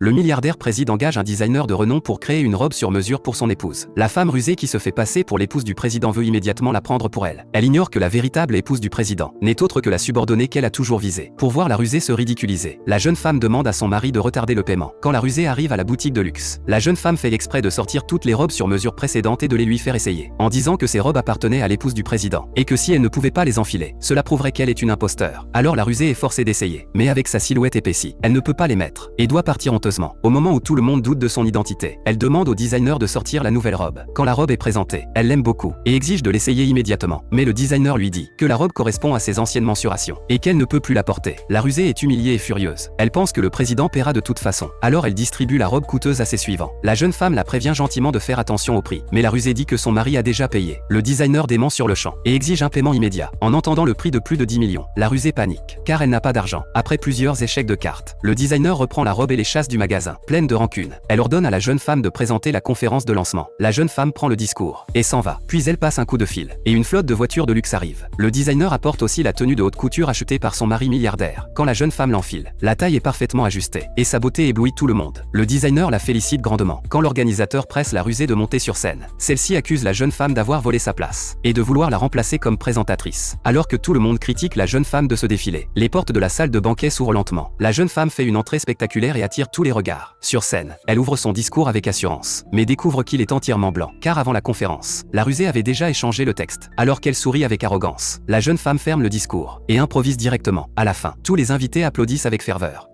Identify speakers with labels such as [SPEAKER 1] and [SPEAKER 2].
[SPEAKER 1] Le milliardaire président engage un designer de renom pour créer une robe sur mesure pour son épouse. La femme rusée qui se fait passer pour l'épouse du président veut immédiatement la prendre pour elle. Elle ignore que la véritable épouse du président n'est autre que la subordonnée qu'elle a toujours visée. Pour voir la rusée se ridiculiser, la jeune femme demande à son mari de retarder le paiement. Quand la rusée arrive à la boutique de luxe, la jeune femme fait exprès de sortir toutes les robes sur mesure précédentes et de les lui faire essayer, en disant que ces robes appartenaient à l'épouse du président, et que si elle ne pouvait pas les enfiler, cela prouverait qu'elle est une imposteur. Alors la rusée est forcée d'essayer, mais avec sa silhouette épaissie, elle ne peut pas les mettre, et doit partir honteusement. Au moment où tout le monde doute de son identité, elle demande au designer de sortir la nouvelle robe. Quand la robe est présentée, elle l'aime beaucoup, et exige de l'essayer immédiatement. Mais le designer lui dit que la robe correspond à ses anciennes mensurations, et qu'elle ne peut plus la porter. La rusée est humiliée et furieuse. Elle pense que le président paiera de toute façon. Alors elle distribue la robe coûteuse à ses suivants. La jeune femme la prévient gentiment de faire attention au prix, mais la rusée dit que son mari a déjà payé. Le designer dément sur le champ, et exige un paiement immédiat. En entendant le prix de plus de 10 millions, la rusée panique, car elle n'a pas d'argent. Après plusieurs échecs de cartes, le designer reprend la robe et les chasse du magasin, pleine de rancune. Elle ordonne à la jeune femme de présenter la conférence de lancement. La jeune femme prend le discours, et s'en va. Puis elle passe un coup de fil, et une flotte de voitures de luxe arrive. Le designer apporte aussi la tenue de haute couture achetée par son mari milliardaire. Quand la jeune femme l'enfile, la taille est parfaitement ajustée, et sa beauté éblouit tout le monde. Le designer la félicite grandement. Quand l'organisateur presse la rusée de monter sur scène, celle-ci accuse la jeune femme d'avoir volé sa place, et de vouloir la remplacer comme présentatrice. Alors que tout le monde critique la jeune femme de ce défilé, les portes de la salle de banquet s'ouvrent lentement. La jeune femme fait une entrée spectaculaire et attire tous les regards. Sur scène, elle ouvre son discours avec assurance, mais découvre qu'il est entièrement blanc, car avant la conférence, la rusée avait déjà échangé le texte. Alors qu'elle sourit avec arrogance, la jeune femme ferme le discours, et improvise directement. À la fin, tous les invités applaudissent avec ferveur.